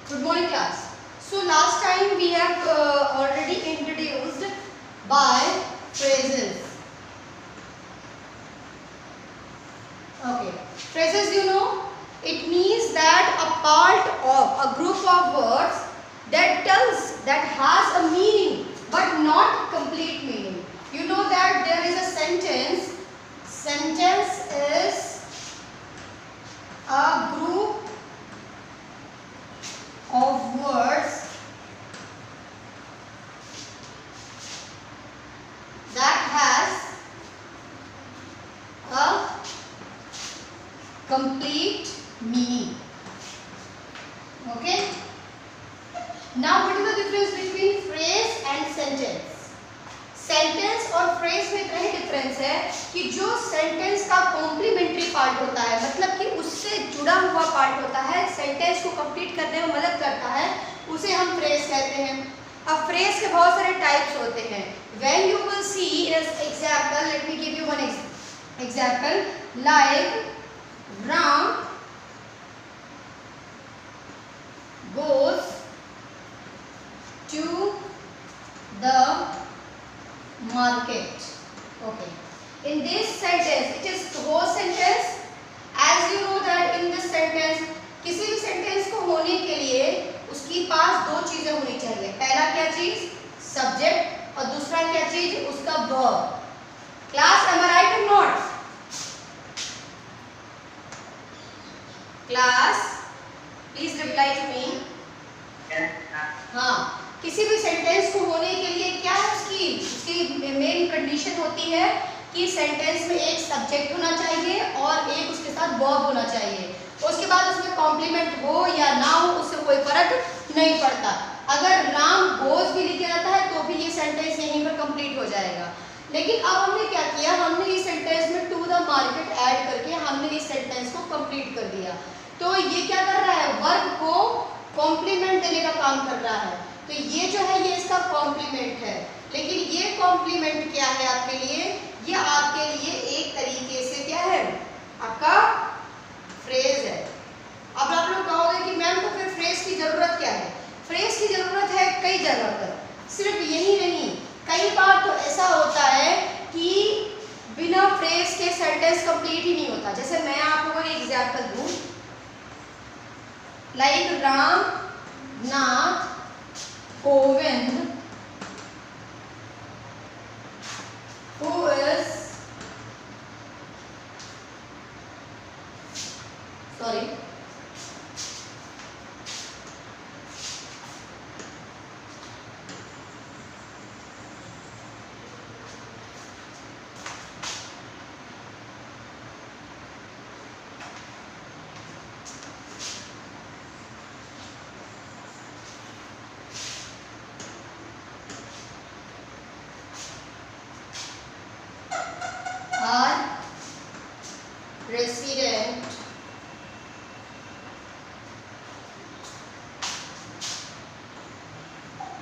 Good morning class. So last time we have already introduced by phrases. Okay, phrases, you know, it means that a part of a group of words that has a meaning but not complete meaning. You know that there is a sentence. Sentence is a group of words that has a complete meaning. Okay. Now what is the difference between phrase and sentence? Sentence और phrase में इतना ही difference है कि जो sentence का complementary part होता है, मतलब कि उससे जुड़ा हुआ पार्ट होता है, सेंटेंस को कंप्लीट करने में मदद करता है, उसे हम फ्रेज कहते हैं। अब फ्रेज के बहुत सारे टाइप्स होते हैं। When you will see as example, let me give you one example like Ram goes to the market. Okay. In this sentence, it is whole sentence. As you know that in this sentence, किसी भी sentence को होने के लिए उसके पास दो चीजें होनी चाहिए। पहला क्या चीज? सब्जेक्ट, और दूसरा क्या चीज? उसका verb. Class, am I right or not? Class, please reply to me. हाँ, किसी भी सेंटेंस को होने के लिए क्या है उसकी मेन कंडीशन होती है कि सेंटेंस में एक सब्जेक्ट होना चाहिए और एक उसके साथ वर्ब होना चाहिए। उसके बाद उसमें कॉम्प्लीमेंट हो या ना हो उससे कोई फर्क नहीं पड़ता। अगर राम गोज भी लिखा जाता है तो भी ये सेंटेंस यहीं पर कंप्लीट हो जाएगा। लेकिन अब हमने क्या किया, हमने इस सेंटेंस में टू द मार्केट ऐड करके हमने इस सेंटेंस को कंप्लीट कर दिया। तो ये क्या कर रहा है? वर्ब को कॉम्प्लीमेंट देने का काम कर रहा है। तो ये जो है ये इसका कॉम्प्लीमेंट है। लेकिन ये कॉम्प्लीमेंट क्या है आपके लिए? ये आपके लिए एक तरीके से क्या है? आपका फ्रेज है। अब आप लोग कहोगे कि मैम तो फिर फ्रेज की जरूरत क्या है? फ्रेज की जरूरत है कई जगह पर, सिर्फ यही नहीं। कई बार तो ऐसा होता है कि बिना फ्रेज के सेंटेंस कंप्लीट ही नहीं होता। जैसे मैं आप लोगों को एक एग्जांपल दूं, like Ram Nath Kovind who is sorry resident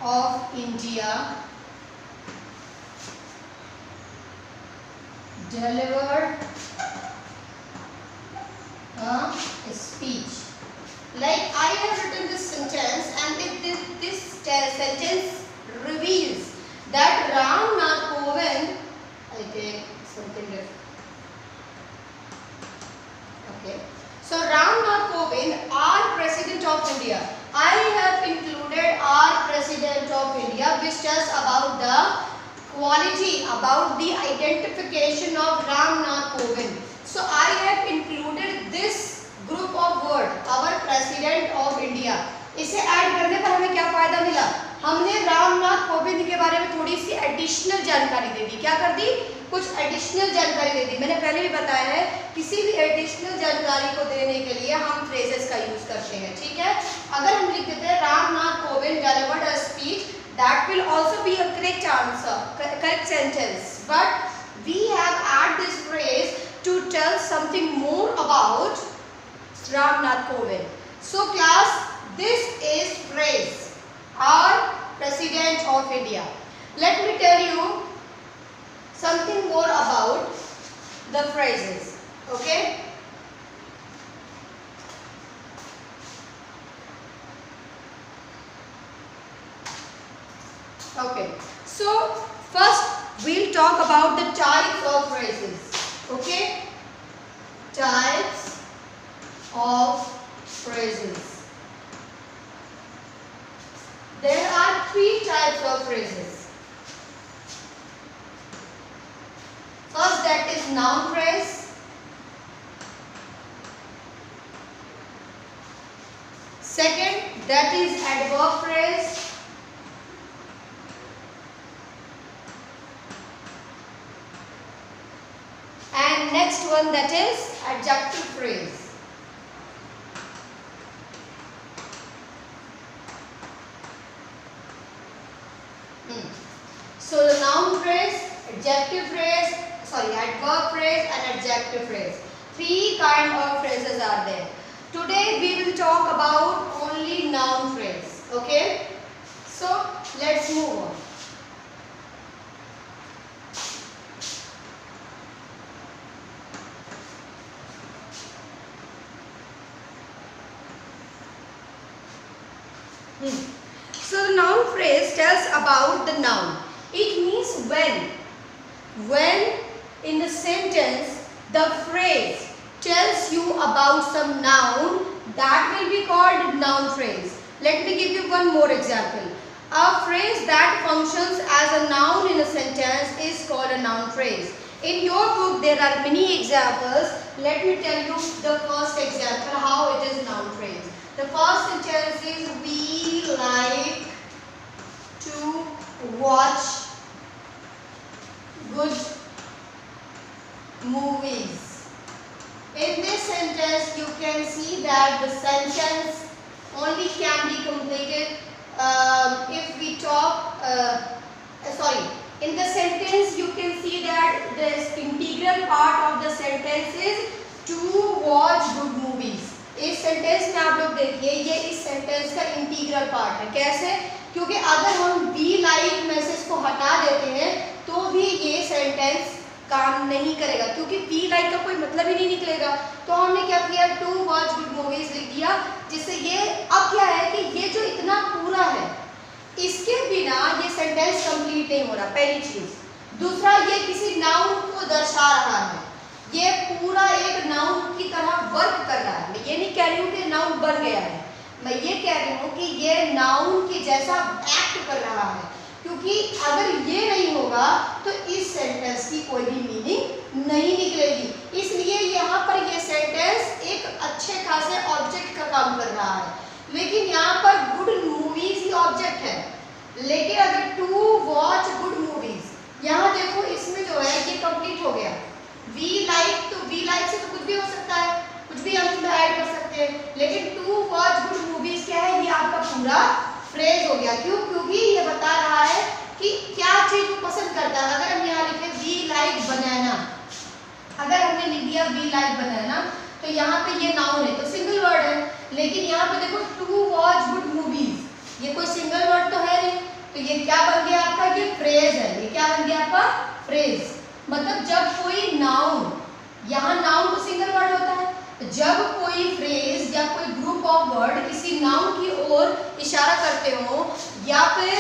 of India delivered a speech. Like I have written this sentence, and if this sentence reveals that Ram Nath Kovind, I take something different. Okay. So Ram Nath Kovind, our President of India. I have included our President of India, which tells about the quality, about the identification of Ram Nath Kovind. So I have included this group of word, our President of India. इसे add करने पर हमें क्या फायदा मिला? हमने रामनाथ कोविंद के बारे में थोड़ी सी एडिशनल जानकारी दे दी। क्या कर दी? कुछ एडिशनल जानकारी दे दी। मैंने पहले भी बताया है, किसी भी एडिशनल जानकारी को देने के लिए हम फ्रेजेस का यूज करते हैं। ठीक है, अगर हम लिख देते हैं Ramnath Kovind delivered a speech, that will also be a correct answer, correct sentence, but we have add this phrase to tell something more about Ramnath Kovind. So class, this is phrase, our President of India. Let me tell you something more about the phrases. Okay. Okay. So first we'll talk about the types of phrases. Okay. Types of phrases. There are 3 types of phrases. First, that is noun phrase. Second, that is adverb phrase. And next one, that is adjective phrase. So the noun phrase, adjective phrase, adverb phrase and adjective phrase. 3 kind of phrases are there. Today we will talk about only noun phrase. Okay? So let's move on. So the noun phrase tells about the noun. It means when. When in the sentence the phrase tells you about some noun, that will be called noun phrase. Let me give you one more example. A phrase that functions as a noun in a sentence is called a noun phrase. In your book there are many examples. Let me tell you the first example how it is noun phrase. The first sentence is we like to watch good movies. In this sentence you can see that the sentence only can be completed if we talk in the sentence you can see that the integral part of the sentence is to watch good movies. इस sentence में आप लोग देखिए ये इस sentence का integral part है. कैसे? क्योंकि अगर हम बी लाइक में से इसको हटा देते हैं तो भी ये सेंटेंस काम नहीं करेगा क्योंकि बी लाइक का कोई मतलब ही नहीं निकलेगा. तो हमने क्या किया टू वॉच गुड मूवीज लिख दिया जिससे ये अब क्या है कि ये जो इतना पूरा है इसके बिना ये सेंटेंस कंप्लीट नहीं हो रहा. पहली चीज. दूसरा ये किसी नाउन को दर्शा रहा है. ये पूरा एक नाउन की तरह वर्क कर रहा है. मैं ये नहीं कह रही हूँ कि नाउन बन गया है. मैं ये कह रही हूँ कि ये नाउन के जैसा एक्ट कर रहा है क्योंकि अगर ये नहीं होगा तो इस सेंटेंस की कोई भी मीनिंग नहीं निकलेगी. इसलिए यहाँ पर ये सेंटेंस एक अच्छे खासे ऑब्जेक्ट का काम कर रहा है. लेकिन यहाँ पर गुड मूवीज ही ऑब्जेक्ट है. लेकिन अगर टू वॉच गुड मूवीज यहाँ देखो इसमें जो है ये कंप्लीट हो गया. वी लाइक तो वी लाइक से तो कुछ भी हो सकता है. कुछ भी हम इसमें ऐड कर सकते हैं. लेकिन टू वॉच गुड मूवीज क्या है ये आपका पूरा फ्रेज हो गया. क्यों? क्योंकि ये बता रहा है कि क्या चीज वो पसंद करता है. अगर हम यहाँ लिखे वी लाइक बनाना, अगर हमने लिख दिया वी लाइक बनाना तो यहाँ पे ये नाउन है तो सिंगल वर्ड है. लेकिन यहाँ पे देखो टू वॉच गुड मूवीज ये कोई सिंगल वर्ड तो है नहीं. तो ये क्या बन गया आपका? ये फ्रेज है. ये क्या बन गया आपका? फ्रेज. मतलब जब कोई नाउन, यहाँ नाउन तो सिंगल वर्ड होता है, जब कोई फ्रेज या कोई ग्रुप ऑफ वर्ड किसी नाउन की ओर इशारा करते हो या फिर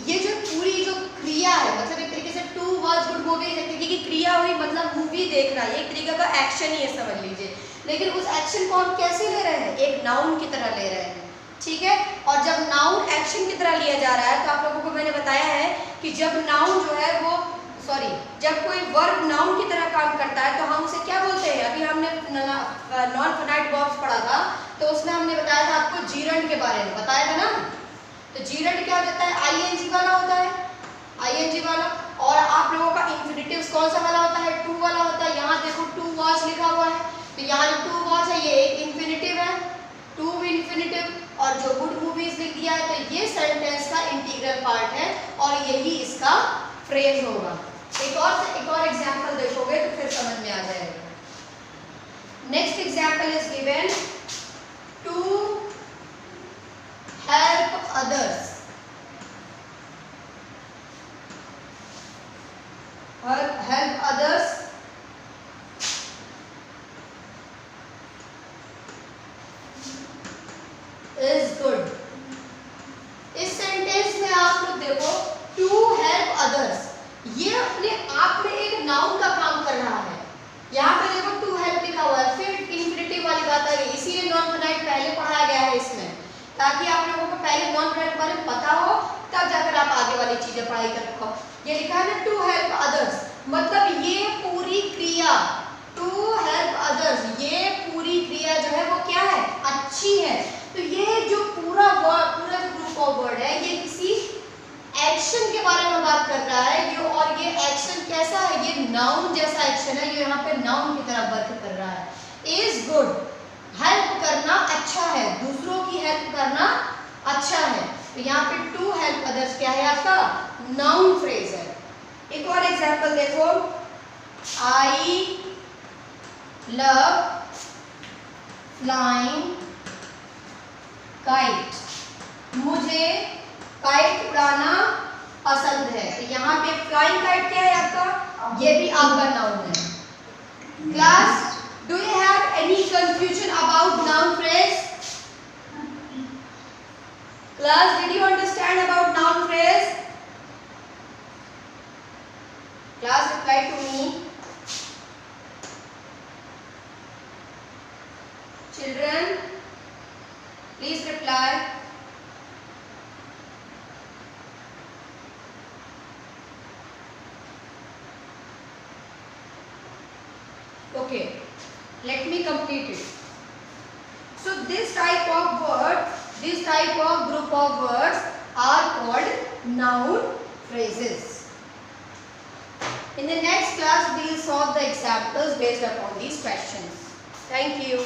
ये जो पूरी जो क्रिया है मतलब एक तरीके से टू वॉच गुड मूवी एक तरीके की क्रिया हुई मतलब मूवी देख रहा है. एक तरीके का एक्शन ही है समझ लीजिए. लेकिन उस एक्शन को हम कैसे ले रहे हैं? एक नाउन की तरह ले रहे हैं. ठीक है. और जब नाउन एक्शन की तरह लिया जा रहा है तो आप लोगों को मैंने बताया है कि जब नाउन जो है वो जब कोई वर्ब नाउन की तरह काम करता है तो हम उसे क्या बोलते हैं? अभी हमने नॉन फिनाइट वर्ब्स पढ़ा था तो उसमें हमने बताया था आपको जीरंड के बारे में बताया था ना. तो जीरंड क्या हो जाता है? आईएनजी वाला होता है. आईएनजी वाला. और आप लोगों का इंफिनिटिव्स कौन सा वाला होता है? टू वाला होता है. यहाँ देखो टू वॉच लिखा हुआ है तो यहाँ जो टू वॉच है ये एक इंफिनिटिव है. टू इंफिनिटिव और जो गुड मूवीज लिख दिया है तो ये सेंटेंस का इंटीग्रल पार्ट है और यही इसका फ्रेज होगा. एक और एग्जांपल देखोगे तो फिर समझ में आ जाएगा. Next example is given to help others. Help others is good. इस सेंटेंस में आप ताकि आप लोगों को पहले नाउन प्रोनाउन के बारे में पता हो, तब जाकर आप आगे वाली चीजें पढ़ाई कर रखो। ये लिखा है ना टू हेल्प अदर्स, मतलब ये पूरी क्रिया टू हेल्प अदर्स, ये पूरी क्रिया जो है वो क्या है, अच्छी है। तो ये जो पूरा वर्ड, पूरा जो ग्रुप ऑफ वर्ड है, ये किसी एक्शन के बारे में बात कर रहा है ये, और ये एक्शन कैसा है, ये नाउन जैसा एक्शन है, ये यहाँ पे नाउन की तरह वर्क कर रहा है। इज गुड, हेल्प करना अच्छा है, दूसरों की हेल्प करना अच्छा है। तो यहाँ पे टू हेल्प अदर्स क्या है, आपका नाउन फ्रेज है। एक और एग्जांपल देखो, आई लव फ्लाइंग काइट, मुझे काइट उड़ाना पसंद है। तो यहाँ पे फ्लाइंग काइट क्या है आपका, ये भी आपका नाउन है। Class, do you have any confusion about noun phrase? Class, did you understand about noun phrase? Class, reply to me. Children, please reply. Okay, let me complete it. So this type of word, this type of group of words are called noun phrases. In the next class, we will solve the examples based upon these questions. Thank you.